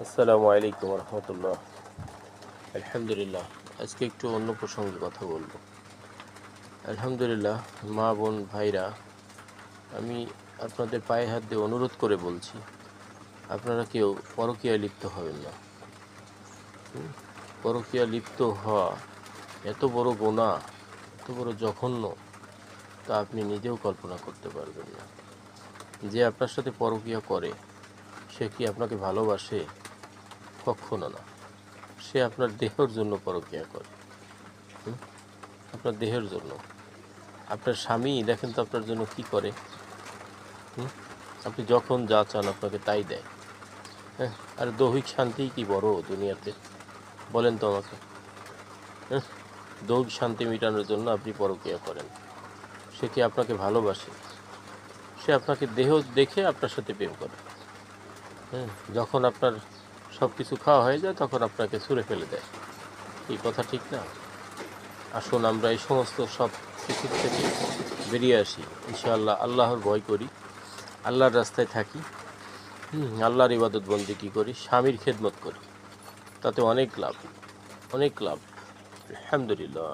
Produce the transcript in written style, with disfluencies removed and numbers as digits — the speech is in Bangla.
আসসালামু আলাইকুম রহমতুল্লাহ। আলহামদুলিল্লাহ, আজকে একটু অন্য প্রসঙ্গে কথা বলবো। আলহামদুলিল্লাহ, মা বোন ভাইরা, আমি আপনাদের পায়ে হাত দিয়ে অনুরোধ করে বলছি, আপনারা কেউ পরকীয়ায় লিপ্ত হবেন না। পরকীয়া লিপ্ত হওয়া এত বড় গুনাহ, এত বড় জঘন্য, তা আপনি নিজেও কল্পনা করতে পারবেন না। যে আপনার সাথে পরকীয়া করে, সে কি আপনাকে ভালোবাসে? কখনো না। সে আপনার দেহের জন্য পরকীয়া করে, আপনার দেহের জন্য। আপনার স্বামী দেখেন তো আপনার জন্য কি করে। আপনি যখন যা চান আপনাকে তাই দেয়। হ্যাঁ, আর দৈহিক শান্তি কি বড় দুনিয়াতে? বলেন তো আমাকে। হ্যাঁ, দৈহিক শান্তি মেটানোর জন্য আপনি পরকীয়া করেন। সে কি আপনাকে ভালোবাসে? সে আপনাকে দেহ দেখে আপনার সাথে প্রেম করে। হ্যাঁ, যখন আপনার সব কিছু খাওয়া হয়ে যায় তখন আপনাকে ছুঁড়ে ফেলে দেয়। এই কথা ঠিক না? আসুন আমরা এই সমস্ত সব কিছুর থেকে বেরিয়ে আসি। ইনশাআল্লাহ আল্লাহর ভয় করি, আল্লাহর রাস্তায় থাকি, আল্লাহর ইবাদত বন্দেগী করি, স্বামীর খেদমত করি, তাতে অনেক লাভ, অনেক লাভ। আলহামদুলিল্লাহ।